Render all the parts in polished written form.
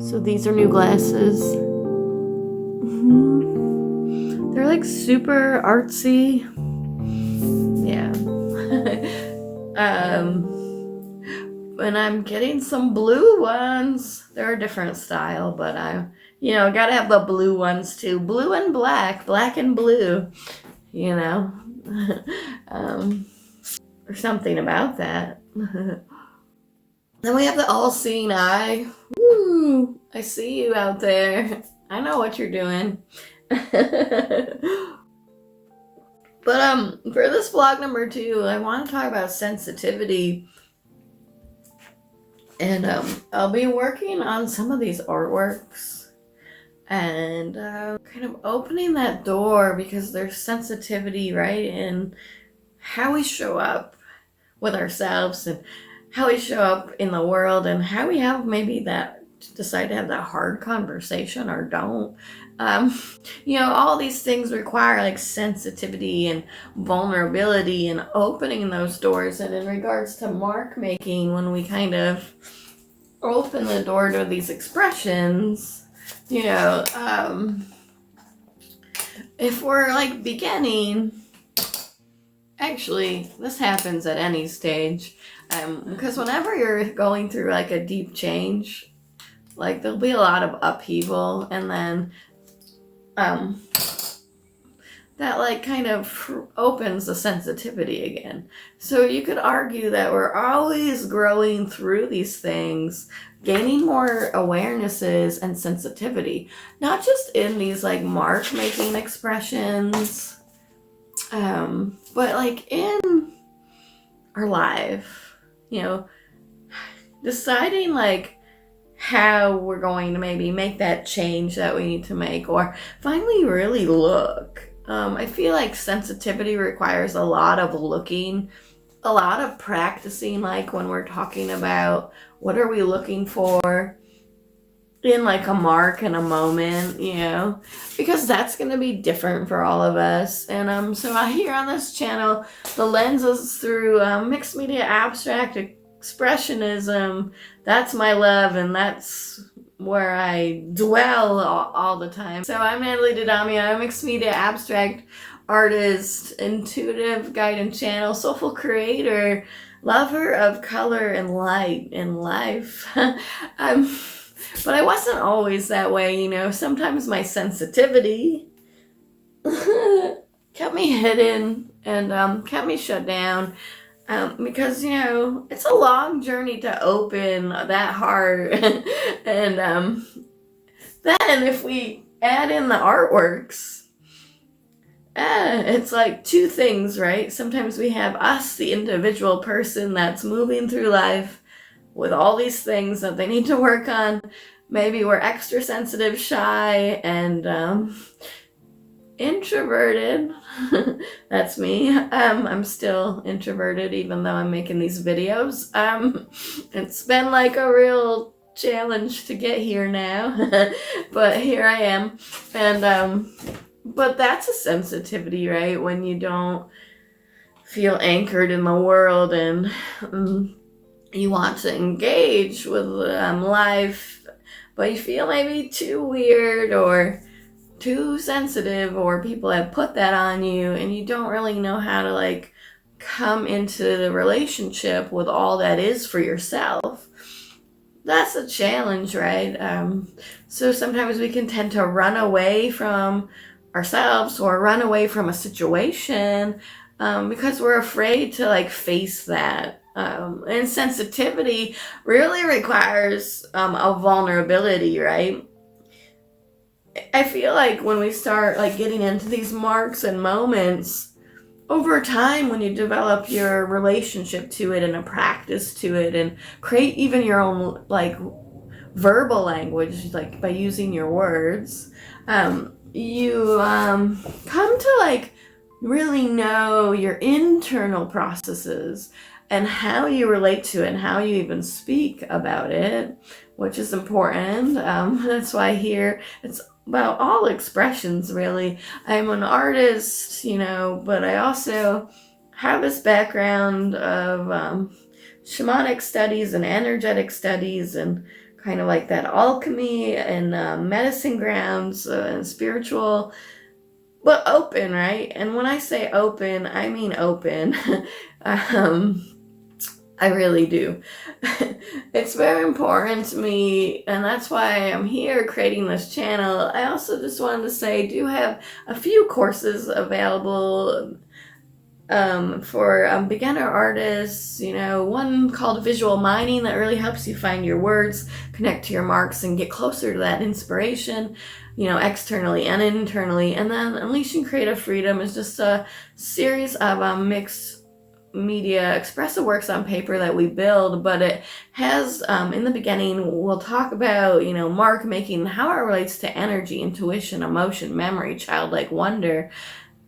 So these are new glasses. They're like super artsy. Yeah. And I'm getting some blue ones. They're a different style, but gotta have the blue ones too. Blue and black, black and blue, or something about that. Then we have the all-seeing eye. Woo! I see you out there. I know what you're doing. But for this vlog number 2, I want to talk about sensitivity. And I'll be working on some of these artworks and kind of opening that door, because there's sensitivity, right, in how we show up with ourselves and how we show up in the world, and how we have maybe decide to have that hard conversation or don't. All these things require like sensitivity and vulnerability and opening those doors. And in regards to mark making, when we kind of open the door to these expressions, if we're like beginning, actually this happens at any stage, because whenever you're going through like a deep change, like there'll be a lot of upheaval, and then that like kind of opens the sensitivity again. So you could argue that we're always growing through these things, gaining more awarenesses and sensitivity, not just in these like mark making expressions, but like in our life, deciding like how we're going to maybe make that change that we need to make, or finally really look. I feel like sensitivity requires a lot of looking, a lot of practicing, like when we're talking about what are we looking for in like a mark in a moment, because that's going to be different for all of us. And so here on this channel, the lens is through mixed media abstract expressionism. That's my love, and that's where I dwell all the time. So I'm Natalie Didamia. I'm a mixed media abstract artist, intuitive guide and channel, soulful creator, lover of color and light in life. But I wasn't always that way, Sometimes my sensitivity kept me hidden and kept me shut down. Because, it's a long journey to open that heart. And then if we add in the artworks, it's like two things, right? Sometimes we have us, the individual person that's moving through life with all these things that they need to work on. Maybe we're extra sensitive, shy, and introverted. That's me. I'm still introverted, even though I'm making these videos. It's been like a real challenge to get here now, but here I am. And but that's a sensitivity, right? When you don't feel anchored in the world, and you want to engage with life, but you feel maybe too weird or too sensitive, or people have put that on you, and you don't really know how to like come into the relationship with all that is for yourself. That's a challenge, right? So sometimes we can tend to run away from ourselves or run away from a situation because we're afraid to like face that. And sensitivity really requires a vulnerability, right? I feel like when we start like getting into these marks and moments, over time, when you develop your relationship to it and a practice to it, and create even your own like verbal language, like by using your words, you come to like really know your internal processes and how you relate to it and how you even speak about it, which is important. That's why here it's about all expressions, really. I'm an artist, but I also have this background of shamanic studies and energetic studies and kind of like that alchemy and medicine grounds and spiritual, but open, right? And when I say open, I mean open. um, I really do. It's very important to me, and that's why I'm here creating this channel. I also just wanted to say I do have a few courses available for beginner artists. One called Visual Mining that really helps you find your words, connect to your marks, and get closer to that inspiration, externally and internally. And then Unleashing Creative Freedom is just a series of mixed media expressive works on paper that we build, but it has in the beginning we'll talk about mark making, how it relates to energy, intuition, emotion, memory, childlike wonder.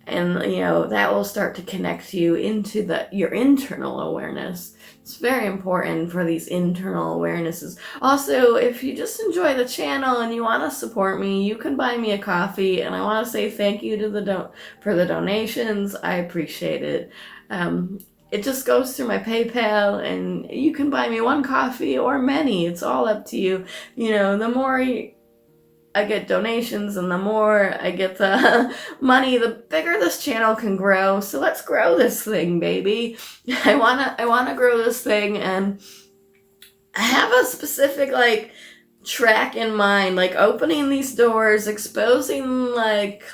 And that will start to connect you into your internal awareness. It's very important for these internal awarenesses. Also, if you just enjoy the channel and you want to support me, you can buy me a coffee, and I want to say thank you to for the donations. I appreciate it. It just goes through my PayPal, and you can buy me one coffee or many. It's all up to you. The more I get donations and the more I get the money, the bigger this channel can grow. So let's grow this thing, baby. I wanna grow this thing, and I have a specific track in mind, opening these doors, exposing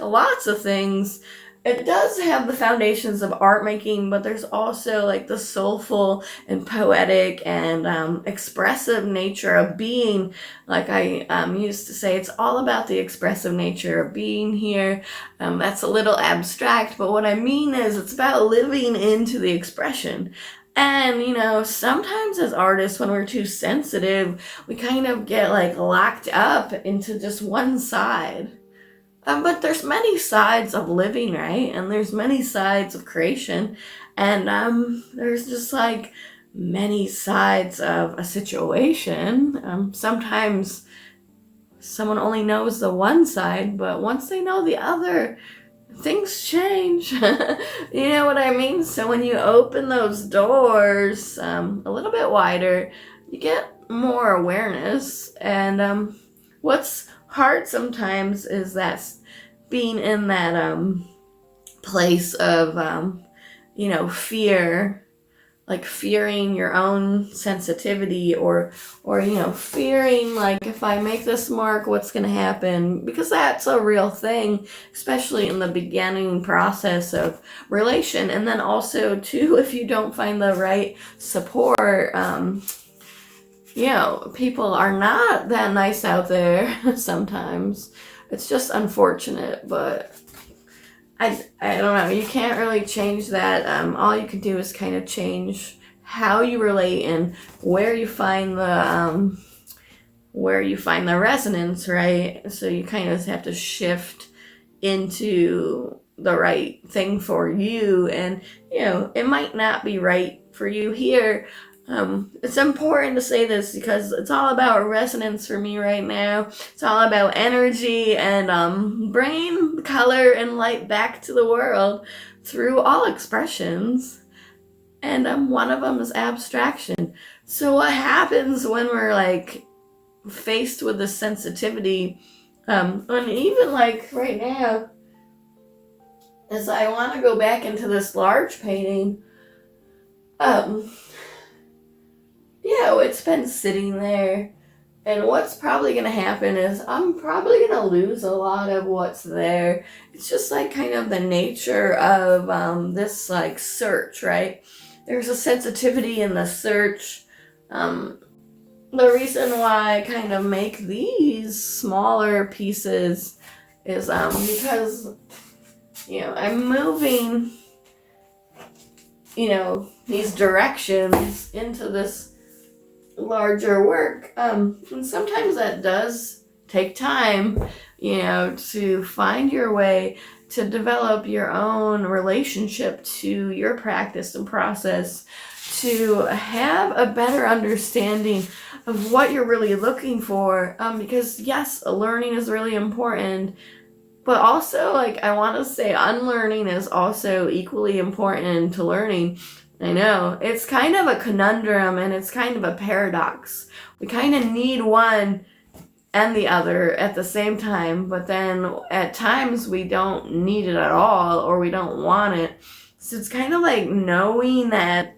lots of things. It does have the foundations of art making, but there's also the soulful and poetic and expressive nature of being. Like I used to say, it's all about the expressive nature of being here. That's a little abstract, but what I mean is it's about living into the expression. And, sometimes as artists, when we're too sensitive, we kind of get locked up into just one side. But there's many sides of living, right? And there's many sides of creation. And there's just many sides of a situation. Sometimes someone only knows the one side, but once they know the other, things change. You know what I mean? So when you open those doors a little bit wider, you get more awareness. And what's hard sometimes is that being in that place of fear, fearing your own sensitivity, or fearing if I make this mark, what's going to happen, because that's a real thing, especially in the beginning process of relation. And then also too, if you don't find the right support, people are not that nice out there sometimes. It's just unfortunate, but I don't know. You can't really change that. All you can do is kind of change how you relate and where you find the resonance, right? So you kind of have to shift into the right thing for you, and it might not be right for you here. It's important to say this because it's all about resonance for me right now. It's all about energy and bringing color and light back to the world through all expressions. And one of them is abstraction. So what happens when we're faced with this sensitivity, and even right now, is I want to go back into this large painting. It's been sitting there, and what's probably going to happen is I'm probably going to lose a lot of what's there. It's just kind of the nature of this search, right? There's a sensitivity in the search. The reason why I kind of make these smaller pieces is because I'm moving these directions into this larger work, and sometimes that does take time to find your way, to develop your own relationship to your practice and process, to have a better understanding of what you're really looking for, because yes, learning is really important, but also I want to say unlearning is also equally important to learning. I know. It's kind of a conundrum and it's kind of a paradox. We kind of need one and the other at the same time, but then at times we don't need it at all or we don't want it. So it's kind of like knowing that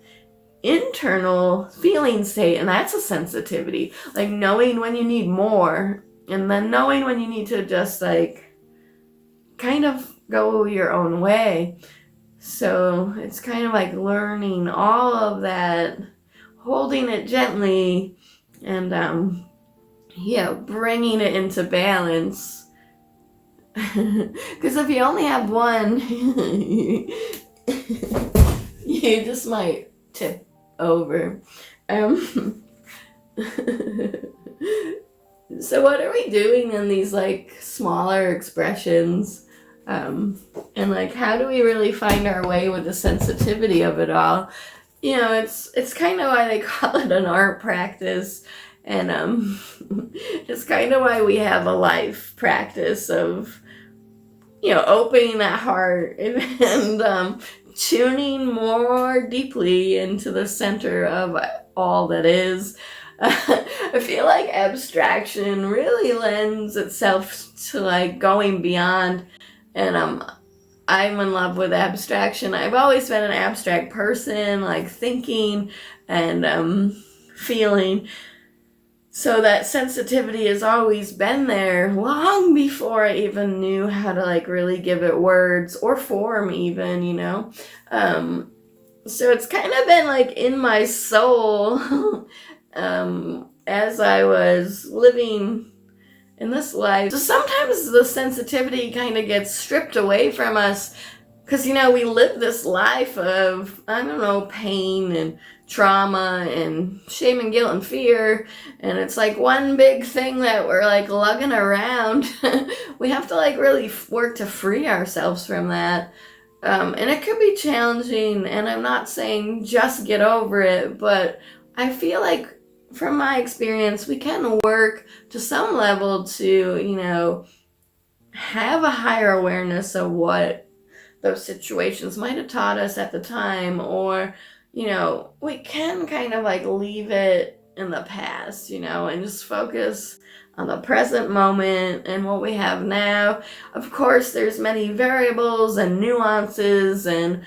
internal feeling state, and that's a sensitivity. Like knowing when you need more and then knowing when you need to just like kind of go your own way. So it's kind of like learning all of that, holding it gently, and bringing it into balance. Because if you only have one, you just might tip over. So what are we doing in these like smaller expressions? And like, how do we really find our way with the sensitivity of it all? It's kind of why they call it an art practice, and it's kind of why we have a life practice of opening that heart and tuning more deeply into the center of all that is. I feel like abstraction really lends itself to like going beyond, and I'm in love with abstraction. I've always been an abstract person, like thinking and feeling. So that sensitivity has always been there long before I even knew how to like really give it words or form even, So it's kind of been like in my soul as I was living in this life. So sometimes the sensitivity kind of gets stripped away from us because, we live this life of, pain and trauma and shame and guilt and fear. And it's like one big thing that we're like lugging around. We have to like really work to free ourselves from that. And it could be challenging, and I'm not saying just get over it, but I feel like from my experience, we can work to some level to, have a higher awareness of what those situations might have taught us at the time, or, we can kind of like leave it in the past, and just focus on the present moment and what we have now. Of course, there's many variables and nuances, and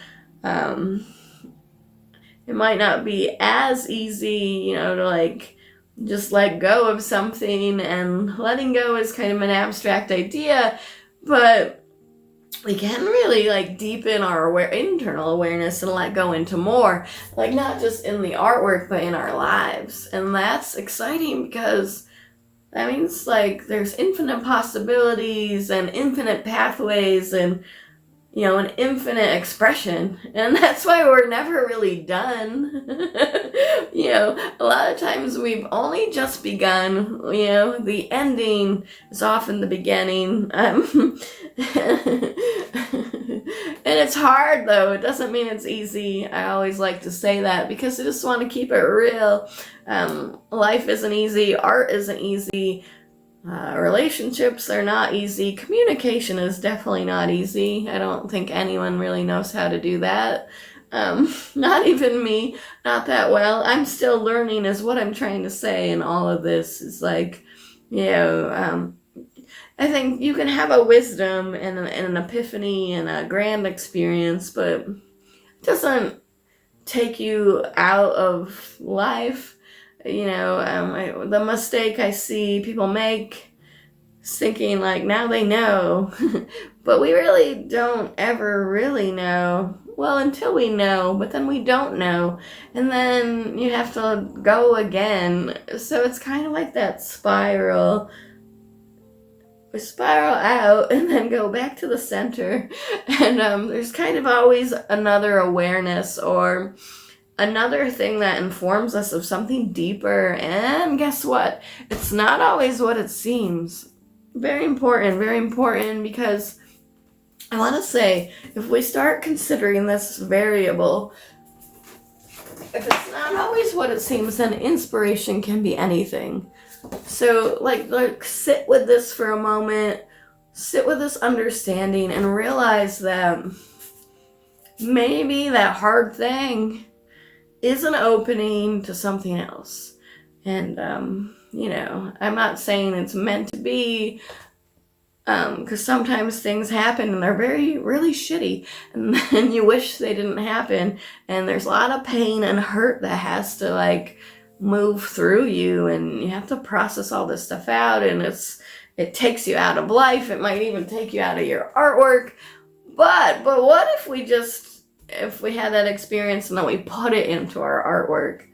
it might not be as easy, to like just let go of something, and letting go is kind of an abstract idea, but we can really like deepen our internal awareness and let go into more, like not just in the artwork, but in our lives. And that's exciting because that means like there's infinite possibilities and infinite pathways and an infinite expression, and that's why we're never really done. A lot of times we've only just begun. The ending is often the beginning. And it's hard though. It doesn't mean it's easy. I always like to say that because I just want to keep it real. Life isn't easy. Art isn't easy. Relationships are not easy. Communication is definitely not easy. I don't think anyone really knows how to do that. Not even me, not that well. I'm still learning is what I'm trying to say, and all of this is like, I think you can have a wisdom and an epiphany and a grand experience, but it doesn't take you out of life. The mistake I see people make is thinking like now they know, but we really don't ever really know. Well, until we know, but then we don't know, and then you have to go again. So it's kind of like that spiral. We spiral out and then go back to the center, and there's kind of always another awareness or another thing that informs us of something deeper. And guess what? It's not always what it seems. Very important, because I want to say, if we start considering this variable, if it's not always what it seems, then inspiration can be anything. So like sit with this for a moment, sit with this understanding, and realize that maybe that hard thing is an opening to something else. And, I'm not saying it's meant to be, because sometimes things happen and they're really shitty, and then you wish they didn't happen, and there's a lot of pain and hurt that has to like move through you, and you have to process all this stuff out, and it takes you out of life. It might even take you out of your artwork. But what if we had that experience and then we put it into our artwork?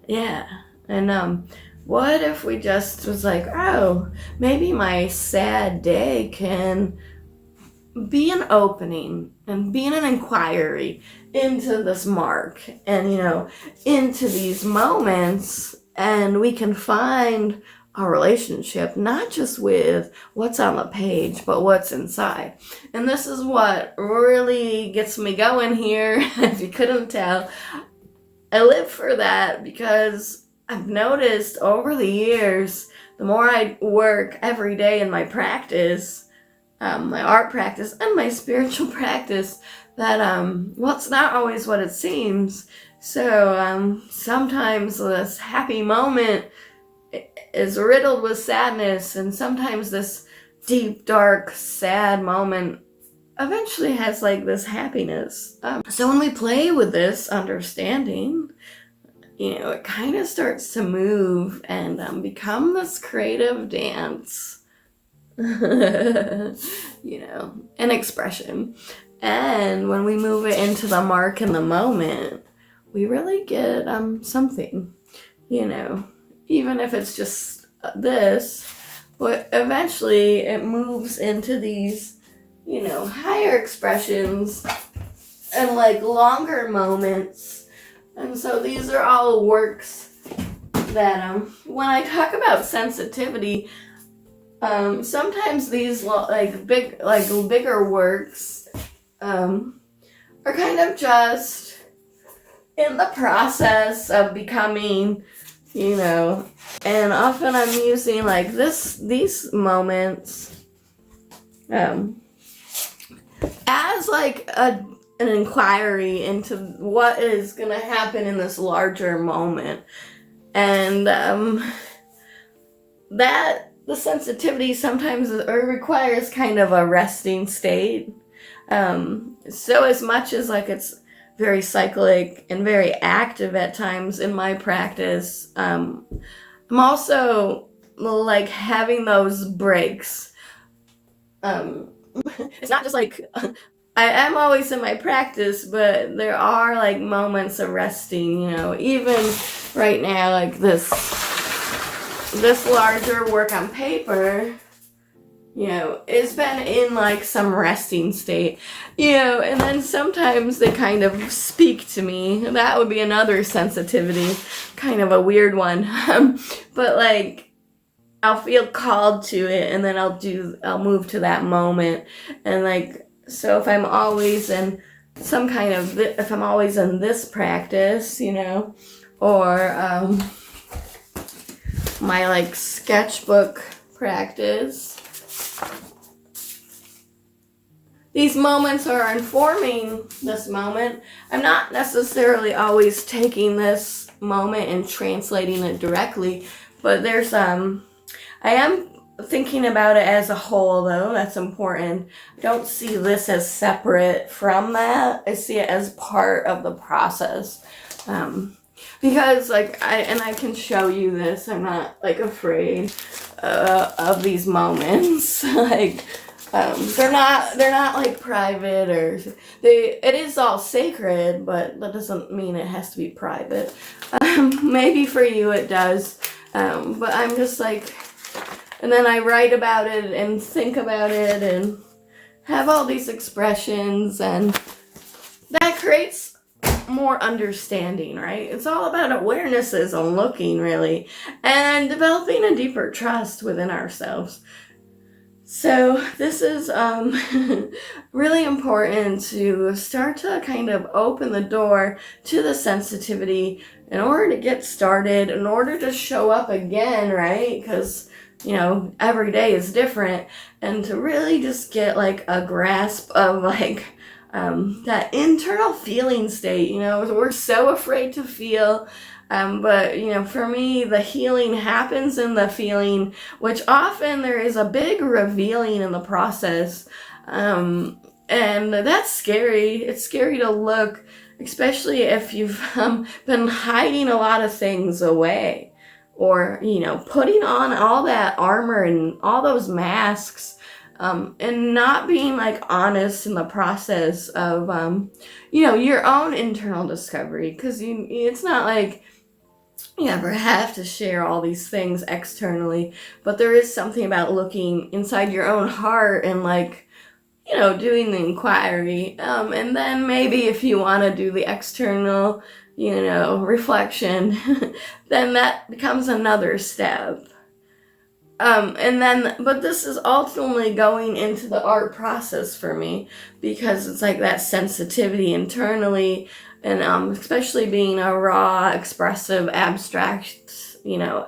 Yeah. And what if we just was like, oh, maybe my sad day can be an opening and be an inquiry into this mark and, into these moments, and we can find a relationship, not just with what's on the page, but what's inside. And this is what really gets me going here. If you couldn't tell, I live for that, because I've noticed over the years, the more I work every day in my practice, my art practice and my spiritual practice, that it's not always what it seems. So sometimes this happy moment is riddled with sadness, and sometimes this deep, dark, sad moment eventually has like this happiness. So when we play with this understanding, it kind of starts to move and become this creative dance, an expression. And when we move it into the mark in the moment, we really get something, even if it's just this, but eventually it moves into these, higher expressions and like longer moments. And so these are all works that, when I talk about sensitivity, sometimes these bigger works are kind of just in the process of becoming, and often I'm using like these moments as like an inquiry into what is going to happen in this larger moment. And that the sensitivity sometimes requires kind of a resting state. So as much as like it's very cyclic and very active at times in my practice, I'm also like having those breaks. It's not just like I am always in my practice, but there are like moments of resting, even right now, like this larger work on paper, it's been in like some resting state, and then sometimes they kind of speak to me. That would be another sensitivity, kind of a weird one. But like, I'll feel called to it, and then I'll move to that moment. And like, so if I'm always in if I'm always in this practice, or my like sketchbook practice, these moments are informing this moment. I'm not necessarily always taking this moment and translating it directly, but there's I am thinking about it as a whole, though. That's important. I don't see this as separate from that. I see it as part of the process. Because like I can show you this. I'm not like afraid of these moments. Like they're not like private, or it is all sacred, but that doesn't mean it has to be private. Maybe for you it does. But I'm just like, and then I write about it and think about it and have all these expressions, and that creates more understanding, right? It's all about awarenesses and looking, really, and developing a deeper trust within ourselves. So this is really important to start to kind of open the door to the sensitivity in order to get started, in order to show up again, right? Because every day is different, and to really just get like a grasp of like, that internal feeling state. You know, we're so afraid to feel. But, you know, for me, the healing happens in the feeling, which often there is a big revealing in the process. And that's scary. It's scary to look, especially if you've been hiding a lot of things away, or, you know, putting on all that armor and all those masks, and not being like honest in the process of, you know, your own internal discovery. Because it's not like you ever have to share all these things externally, but there is something about looking inside your own heart and, like, you know, doing the inquiry. And then maybe if you want to do the external, you know, reflection, then that becomes another step. But this is ultimately going into the art process for me, because it's like that sensitivity internally, and especially being a raw, expressive, abstract, you know,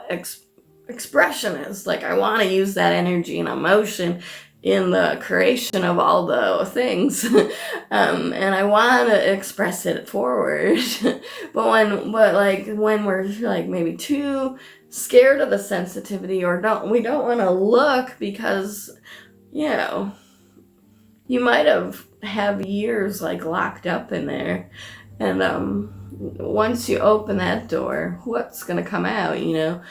expressionist. Like, I want to use that energy and emotion in the creation of all the things, and I want to express it forward. But when we're like maybe too scared of the sensitivity, or we don't want to look, because, you know, you might have years like locked up in there, and once you open that door, what's gonna come out, you know?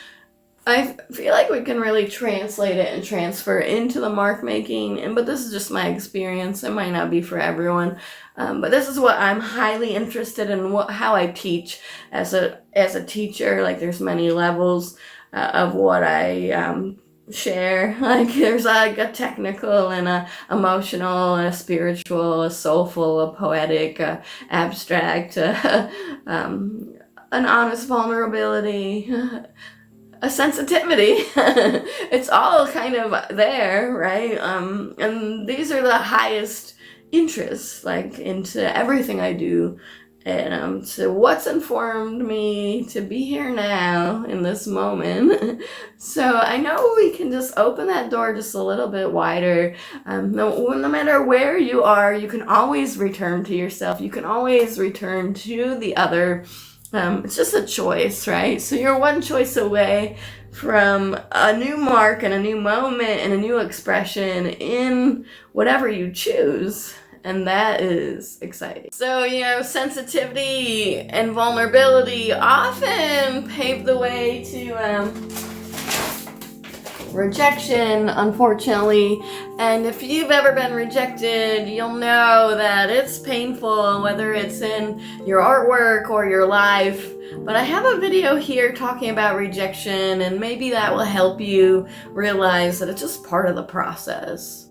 I feel like we can really translate it and transfer into the mark making, but this is just my experience. It might not be for everyone, but this is what I'm highly interested in. How I teach as a teacher. Like, there's many levels of what I share. Like, there's like a technical and a emotional and a spiritual, a soulful, a poetic, a abstract, an honest vulnerability. A sensitivity. It's all kind of there, right? And these are the highest interests, like, into everything I do, and to what's informed me to be here now in this moment. So I know we can just open that door just a little bit wider. No matter where you are, you can always return to yourself. You can always return to the other. It's just a choice, right? So you're one choice away from a new mark and a new moment and a new expression in whatever you choose. And that is exciting. So, you know, sensitivity and vulnerability often pave the way to rejection, unfortunately. And if you've ever been rejected, you'll know that it's painful, whether it's in your artwork or your life. But I have a video here talking about rejection, and maybe that will help you realize that it's just part of the process.